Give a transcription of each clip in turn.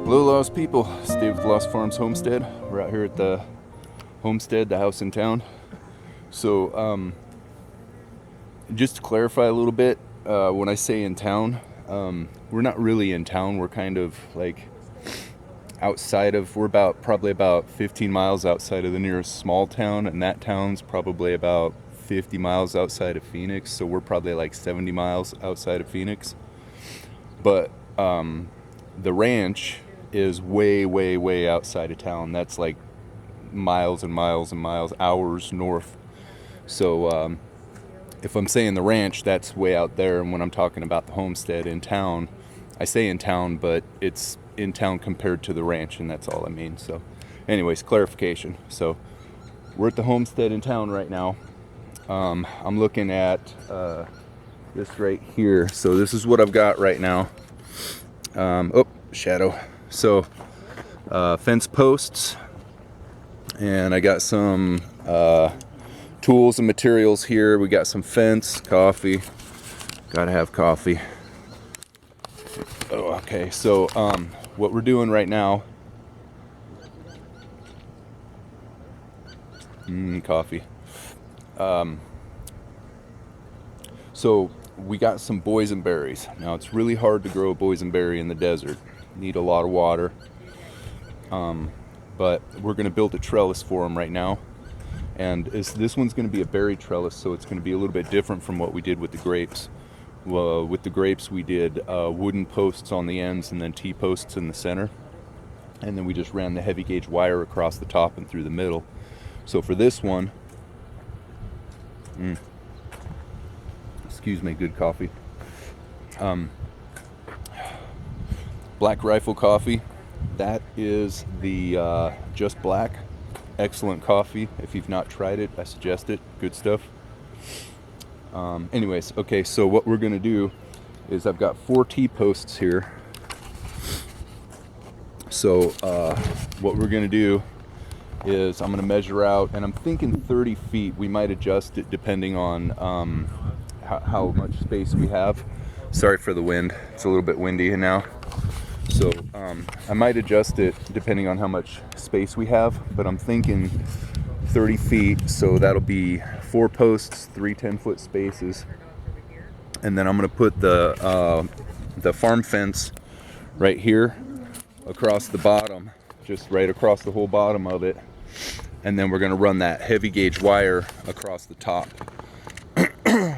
Hello Lost people, it's Dave with Lost Farms Homestead. We're out here at the Homestead, the house in town. So just to clarify a little bit, when I say in town, we're not really in town. We're kind of like outside of, we're probably about 15 miles outside of the nearest small town, and that town's probably about 50 miles outside of Phoenix, so we're probably like 70 miles outside of Phoenix. But the ranch is way outside of town. That's like miles and miles and miles, hours north. So if I'm saying the ranch, that's way out there, and when I'm talking about the homestead in town, I say in town, but it's in town compared to the ranch, and that's all I mean. So anyways, clarification. So we're at the homestead in town right now. I'm looking at this right here. So this is what I've got right now. Oh, shadow. So fence posts, and I got some tools and materials here. We got some fence, coffee. Gotta have coffee. Oh, okay. So what we're doing right now, coffee. So we got some boysenberries. Now it's really hard to grow a boysenberry in the desert. Need a lot of water. But we're going to build a trellis for them right now. And this one's going to be a berry trellis, so it's going to be a little bit different from what we did with the grapes. Well, with the grapes we did wooden posts on the ends and then T-posts in the center. And then we just ran the heavy gauge wire across the top and through the middle. So for this one, excuse me, good coffee. Black Rifle coffee. That is the Just Black. Excellent coffee. If you've not tried it, I suggest it. Good stuff. Anyways, okay, so what we're going to do is I've got 4 T-posts here. So what we're going to do is I'm going to measure out, and I'm thinking 30 feet. We might adjust it depending on how much space we have. Sorry for the wind. It's a little bit windy now. So I might adjust it depending on how much space we have, but I'm thinking 30 feet, so that'll be 4 posts, 3 10-foot spaces. And then I'm going to put the farm fence right here across the bottom, just right across the whole bottom of it. And then we're going to run that heavy gauge wire across the top.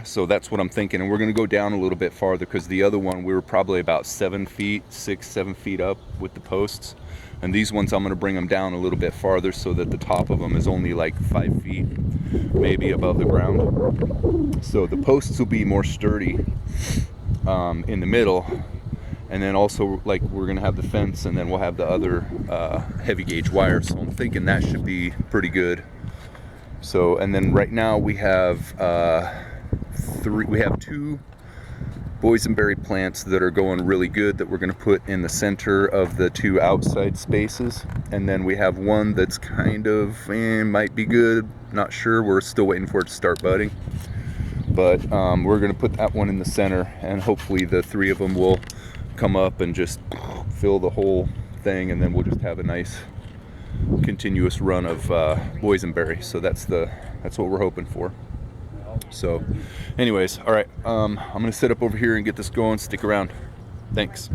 So that's what I'm thinking. And we're going to go down a little bit farther, because the other one we were probably about 7 feet, 7 feet up with the posts. And these ones I'm going to bring them down a little bit farther, so that the top of them is only like 5 feet maybe above the ground. So the posts will be more sturdy in the middle. And then also, like, we're going to have the fence, and then we'll have the other heavy gauge wire. So I'm thinking that should be pretty good. So, and then right now we have two boysenberry plants that are going really good that we're going to put in the center of the two outside spaces. And then we have one that's kind of might be good, not sure, we're still waiting for it to start budding. But we're going to put that one in the center, and hopefully the three of them will come up and just fill the whole thing, and then we'll just have a nice continuous run of boysenberry. So that's what we're hoping for. So anyways, all right, I'm gonna sit up over here and get this going. Stick around. Thanks.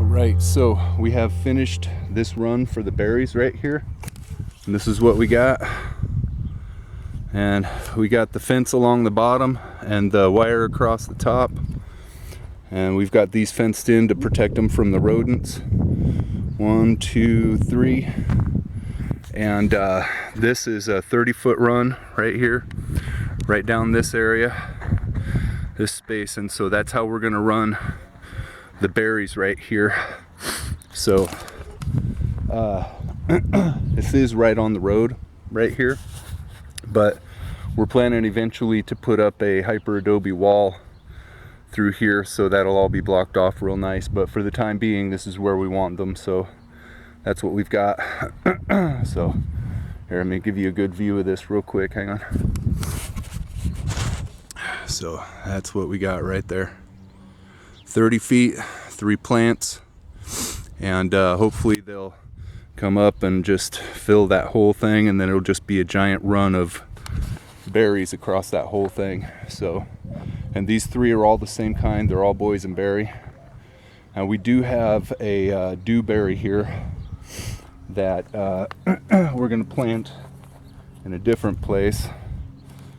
Right, so we have finished this run for the berries right here, and this is what we got. And we got the fence along the bottom, and the wire across the top. And we've got these fenced in to protect them from the rodents. 1, 2, 3. And this is a 30-foot run right here, right down this area, this space. And so that's how we're gonna run the berries right here. So this is right on the road right here, but we're planning eventually to put up a hyper adobe wall through here, so that'll all be blocked off real nice. But for the time being, this is where we want them, so that's what we've got. So here, let me give you a good view of this real quick. Hang on. So that's what we got right there. 30 feet, 3 plants, and hopefully they'll come up and just fill that whole thing, and then it'll just be a giant run of berries across that whole thing. So, and these 3 are all the same kind. They're all boysenberry. And we do have a dewberry here that we're going to plant in a different place.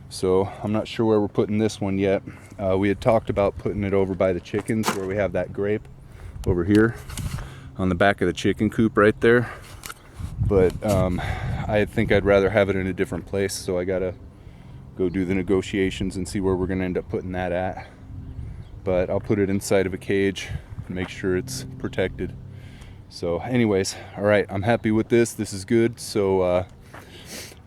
So I'm not sure where we're putting this one yet. We had talked about putting it over by the chickens, where we have that grape over here on the back of the chicken coop right there. But I think I'd rather have it in a different place, so I gotta go do the negotiations and see where we're gonna end up putting that at. But I'll put it inside of a cage and make sure it's protected. So anyways, all right, I'm happy with this. This is good. So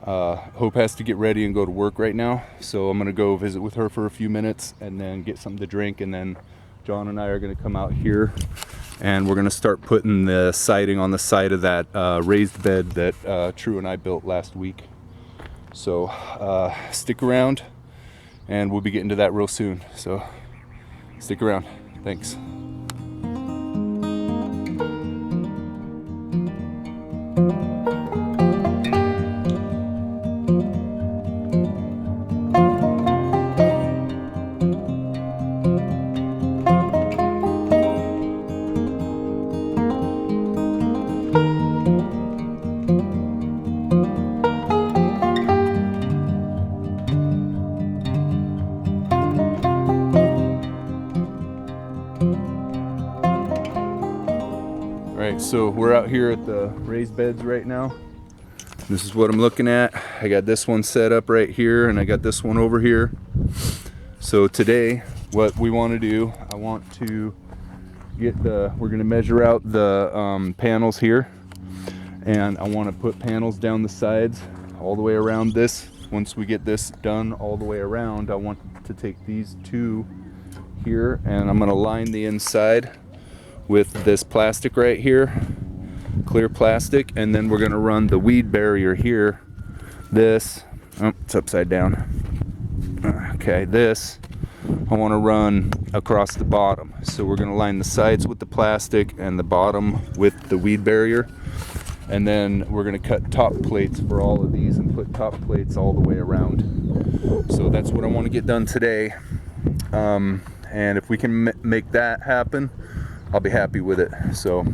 Hope has to get ready and go to work right now. So I'm gonna go visit with her for a few minutes and then get something to drink, and then John and I are gonna come out here and we're gonna start putting the siding on the side of that raised bed that True and I built last week. So stick around and we'll be getting to that real soon. So stick around. Thanks. So we're out here at the raised beds right now. This is what I'm looking at. I got this one set up right here, and I got this one over here. So today, what we want to do, I want to get we're going to measure out the panels here, and I want to put panels down the sides all the way around this. Once we get this done all the way around, I want to take these 2 here, and I'm going to line the inside with this plastic right here, clear plastic, and then we're gonna run the weed barrier here. This, oh, it's upside down. Okay, this I want to run across the bottom. So we're gonna line the sides with the plastic and the bottom with the weed barrier, and then we're gonna cut top plates for all of these and put top plates all the way around. So that's what I want to get done today, and if we can make that happen, I'll be happy with it. So,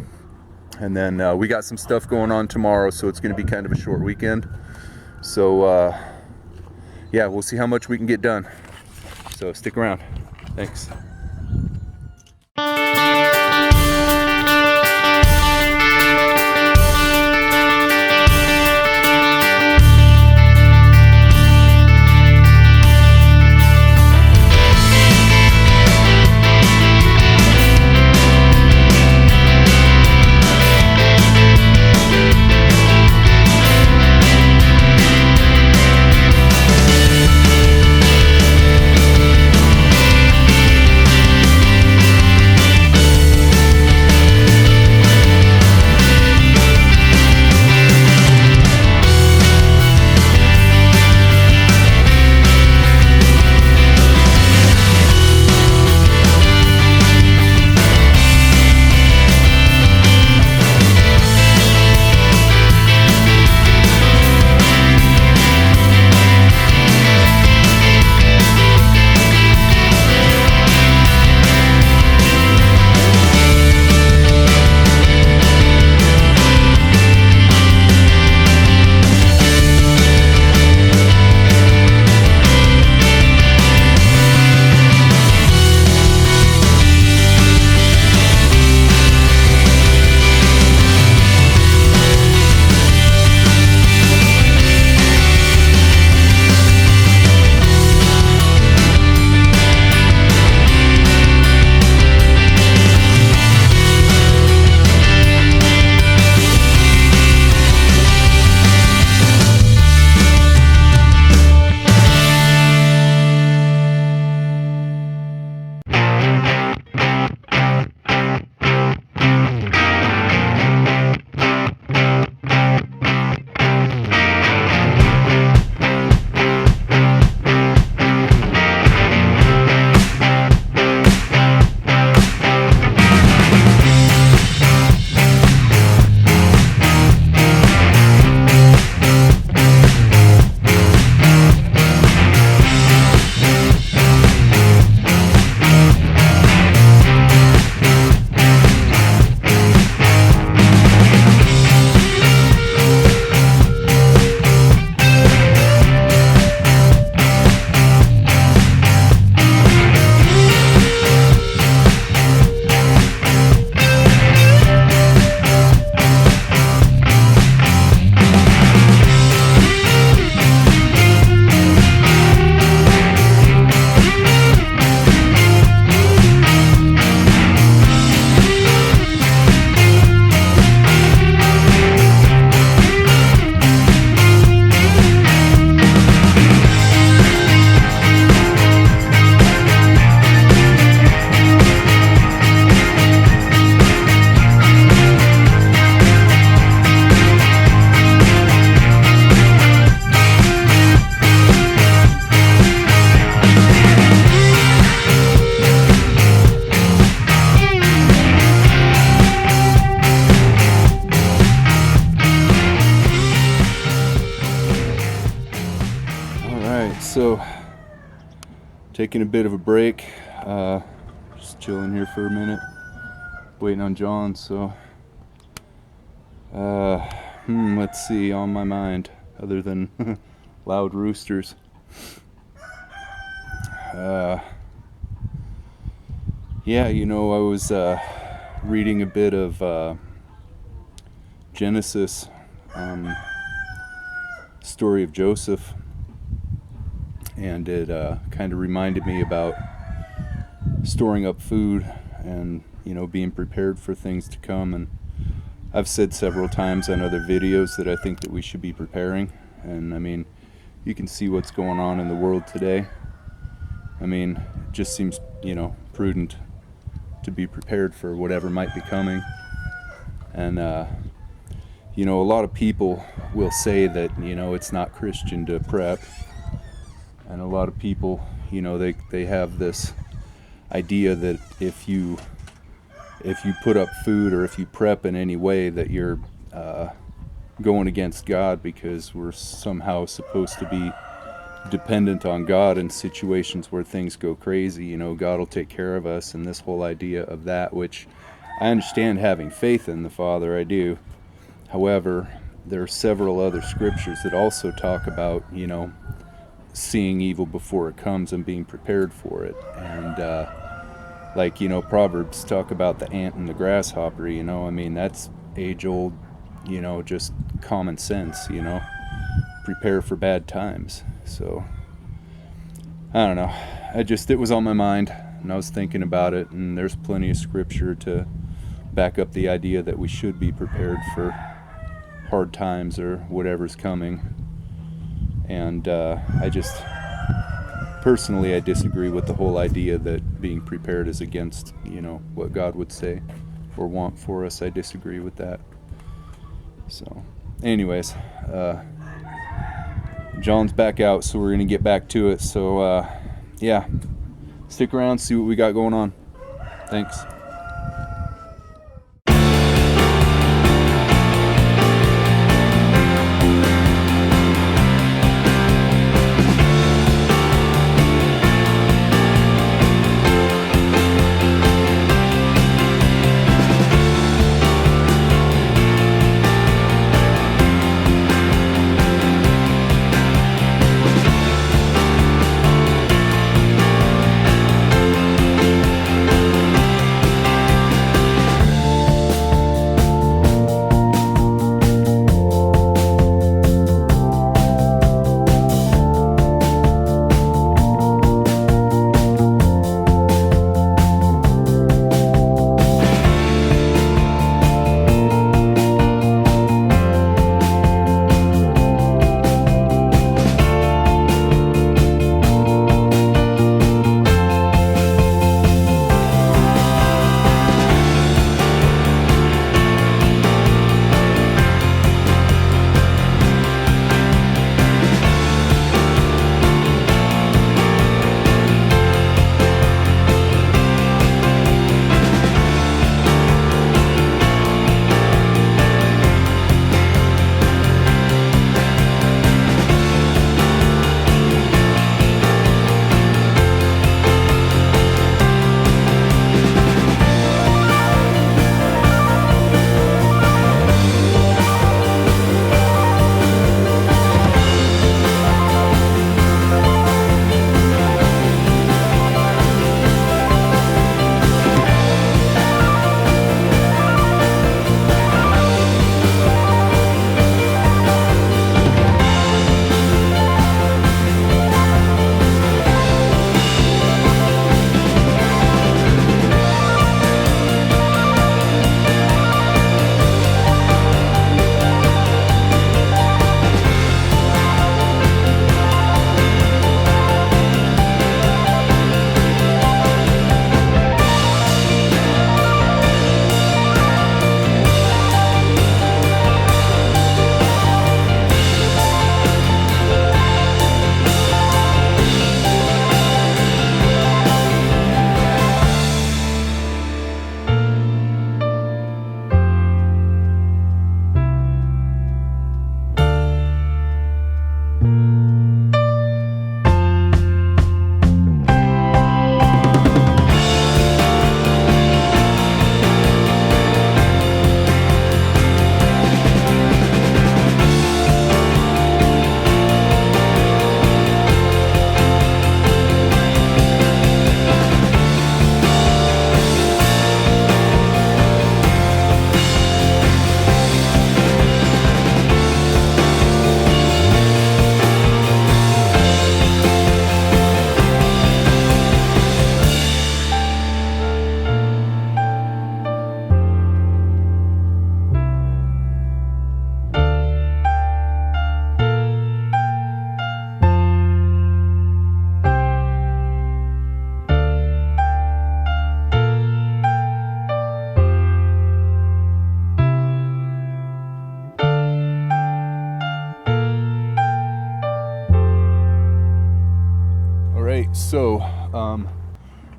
and then we got some stuff going on tomorrow, so it's going to be kind of a short weekend. So yeah, we'll see how much we can get done. So stick around. Thanks. taking a bit of a break. Just chilling here for a minute, waiting on John. So, let's see, on my mind, other than loud roosters. Yeah, you know, I was reading a bit of Genesis, story of Joseph, and it kind of reminded me about storing up food and, you know, being prepared for things to come. And I've said several times on other videos that I think that we should be preparing. And I mean, you can see what's going on in the world today. I mean, it just seems, you know, prudent to be prepared for whatever might be coming. And you know, a lot of people will say that, you know, it's not Christian to prep. And a lot of people, you know, they have this idea that if you put up food or if you prep in any way, that you're going against God, because we're somehow supposed to be dependent on God in situations where things go crazy. You know, God will take care of us, and this whole idea of that, which I understand having faith in the Father, I do. However, there are several other scriptures that also talk about, you know, seeing evil before it comes and being prepared for it. And like, you know, Proverbs talk about the ant and the grasshopper. You know, I mean, that's age old, you know, just common sense, you know, prepare for bad times. So I don't know, it was on my mind, and I was thinking about it, and there's plenty of scripture to back up the idea that we should be prepared for hard times or whatever's coming. And I just personally, I disagree with the whole idea that being prepared is against, you know, what God would say or want for us. I disagree with that. So anyways, John's back out, so we're gonna get back to it. So yeah, stick around, see what we got going on. Thanks.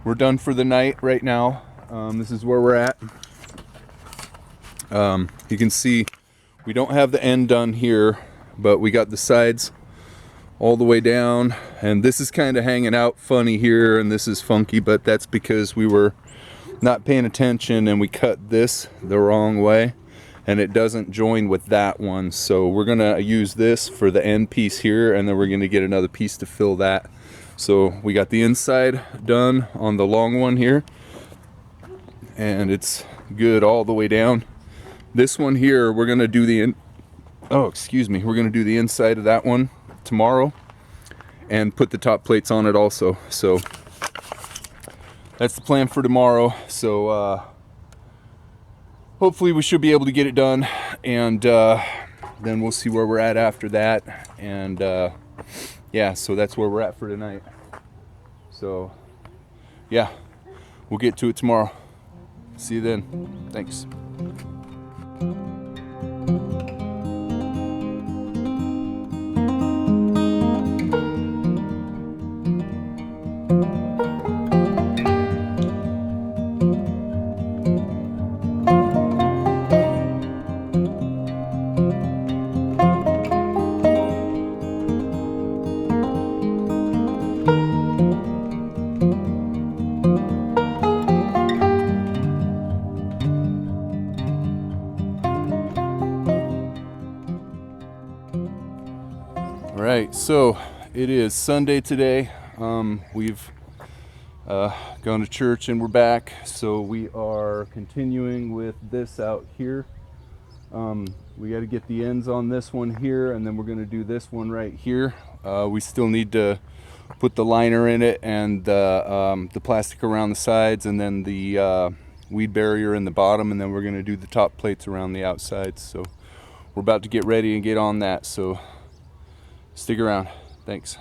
we're done for the night right now. This is where we're at. You can see we don't have the end done here, but we got the sides all the way down, and this is kind of hanging out funny here, and this is funky, but that's because we were not paying attention and we cut this the wrong way, and it doesn't join with that one. So we're gonna use this for the end piece here, and then we're gonna get another piece to fill that. So we got the inside done on the long one here, and it's good all the way down. This one here, we're gonna do we're gonna do the inside of that one tomorrow and put the top plates on it also. So that's the plan for tomorrow. So hopefully we should be able to get it done, and then we'll see where we're at after that. And yeah, so that's where we're at for tonight. So yeah, we'll get to it tomorrow. See you then. Thanks. Right, so it is Sunday today. We've gone to church and we're back, so we are continuing with this out here. We got to get the ends on this one here, and then we're going to do this one right here. We still need to put the liner in it, and the plastic around the sides, and then the weed barrier in the bottom, and then we're going to do the top plates around the outsides. So we're about to get ready and get on that, so stick around. Thanks.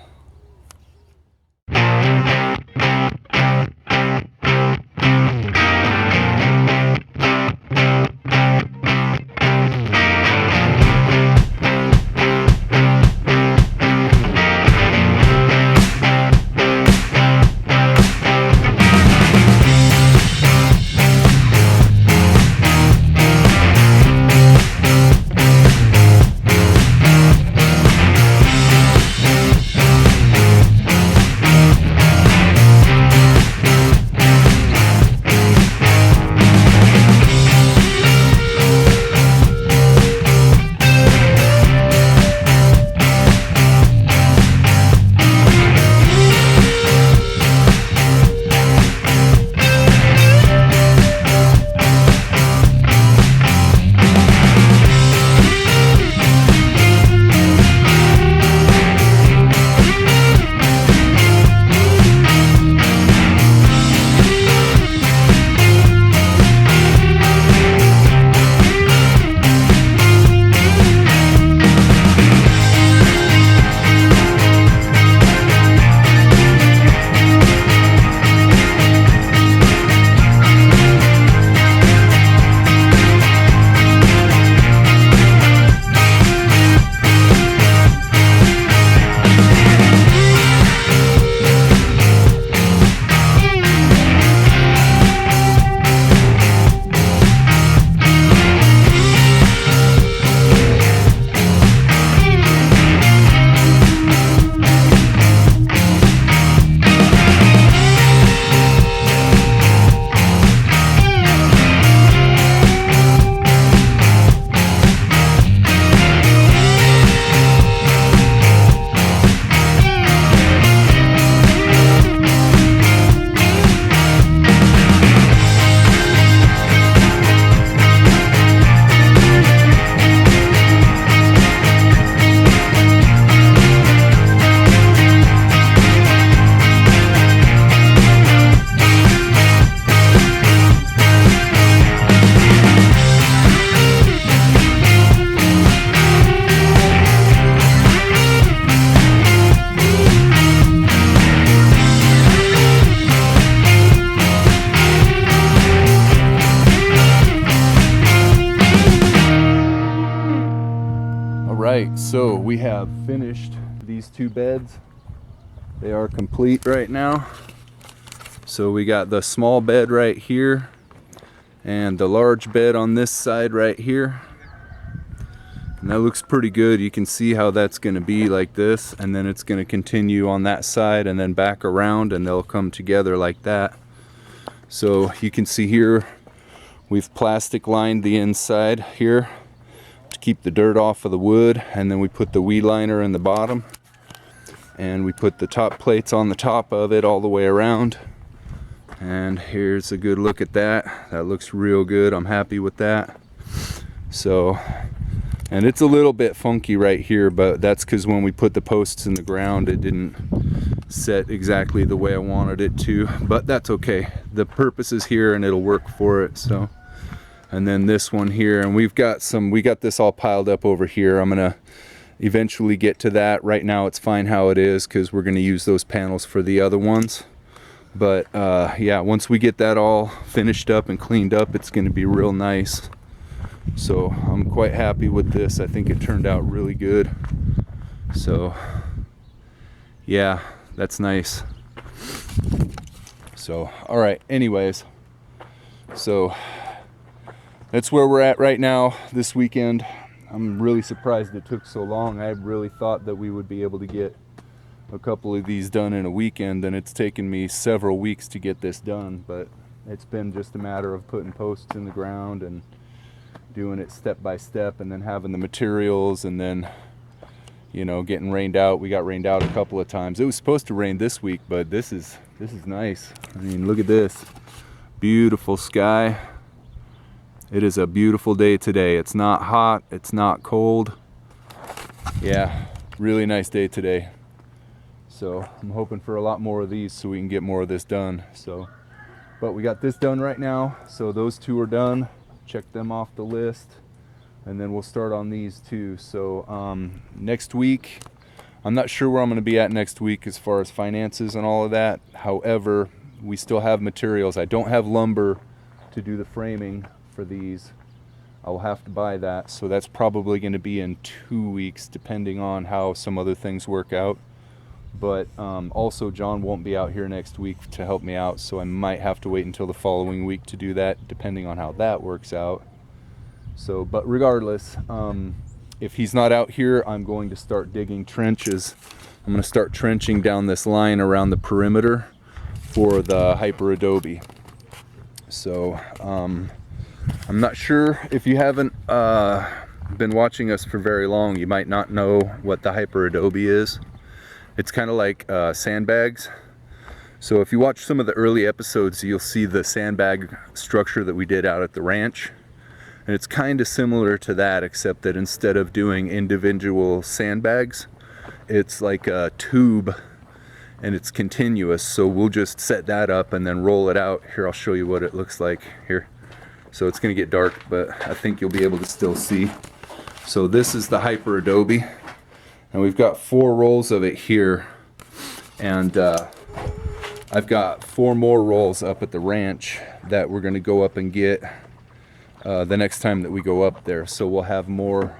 Alright, so we have finished these two beds. They are complete right now. So we got the small bed right here and the large bed on this side right here. And that looks pretty good. You can see how that's going to be like this, and then it's going to continue on that side and then back around, and they'll come together like that. So you can see here we've plastic lined the inside here to keep the dirt off of the wood, and then we put the weed liner in the bottom, and we put the top plates on the top of it all the way around. And here's a good look at that. That looks real good. I'm happy with that. So, and it's a little bit funky right here, but that's because when we put the posts in the ground, it didn't set exactly the way I wanted it to, but that's okay. The purpose is here and it'll work for it. So, and then this one here, and we got this all piled up over here. I'm gonna eventually get to that. Right now it's fine how it is because we're gonna use those panels for the other ones. But yeah, once we get that all finished up and cleaned up, it's gonna be real nice. So I'm quite happy with this. I think it turned out really good. So yeah, that's nice. So all right, anyways, so that's where we're at right now this weekend. I'm really surprised it took so long. I really thought that we would be able to get a couple of these done in a weekend, and it's taken me several weeks to get this done, but it's been just a matter of putting posts in the ground and doing it step by step, and then having the materials, and then, you know, getting rained out. We got rained out a couple of times. It was supposed to rain this week, but this is nice. I mean, look at this. Beautiful sky. It is a beautiful day today. It's not hot, it's not cold. Yeah, really nice day today. So I'm hoping for a lot more of these so we can get more of this done. So, but we got this done right now. So those two are done. Check them off the list, and then we'll start on these two. So next week, I'm not sure where I'm going to be at next week as far as finances and all of that. However, we still have materials. I don't have lumber to do the framing for these. I'll have to buy that, so that's probably going to be in 2 weeks, depending on how some other things work out. But also John won't be out here next week to help me out, so I might have to wait until the following week to do that, depending on how that works out. So, but regardless, if he's not out here, I'm going to start digging trenches. I'm going to start trenching down this line around the perimeter for the hyper adobe. So I'm not sure, if you haven't been watching us for very long, you might not know what the hyper adobe is. It's kind of like sandbags. So if you watch some of the early episodes, you'll see the sandbag structure that we did out at the ranch. And it's kind of similar to that, except that instead of doing individual sandbags, it's like a tube and it's continuous. So we'll just set that up and then roll it out. Here, I'll show you what it looks like here. So it's gonna get dark, but I think you'll be able to still see. So this is the hyper adobe. And we've got 4 rolls of it here, and I've got 4 more rolls up at the ranch that we're going to go up and get the next time that we go up there. So we'll have more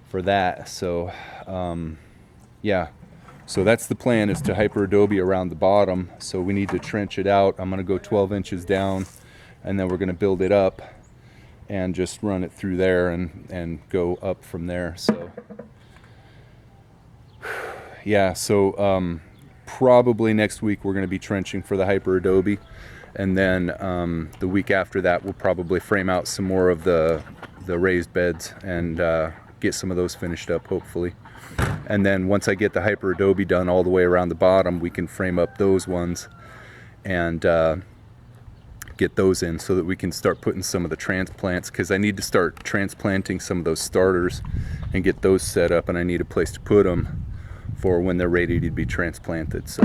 for that. So yeah, so that's the plan, is to hyper adobe around the bottom. So we need to trench it out. I'm going to go 12 inches down, and then we're going to build it up and just run it through there and go up from there. So yeah, so probably next week we're going to be trenching for the hyper adobe, and then the week after that we'll probably frame out some more of the raised beds and get some of those finished up, hopefully. And then once I get the hyper adobe done all the way around the bottom, we can frame up those ones and get those in so that we can start putting some of the transplants, because I need to start transplanting some of those starters and get those set up, and I need a place to put them for when they're ready to be transplanted. So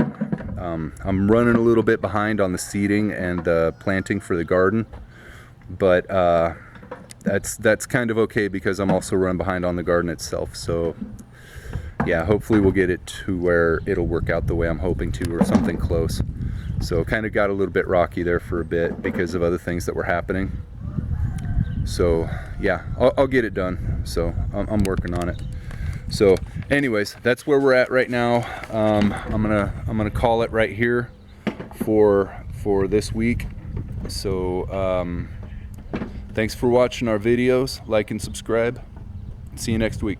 I'm running a little bit behind on the seeding and the planting for the garden, but that's kind of okay because I'm also running behind on the garden itself. So yeah, hopefully we'll get it to where it'll work out the way I'm hoping to, or something close. So kind of got a little bit rocky there for a bit because of other things that were happening. So yeah, I'll get it done. So I'm working on it. So anyways, that's where we're at right now. I'm gonna call it right here for for this week. So thanks for watching our videos. Like and subscribe. See you next week.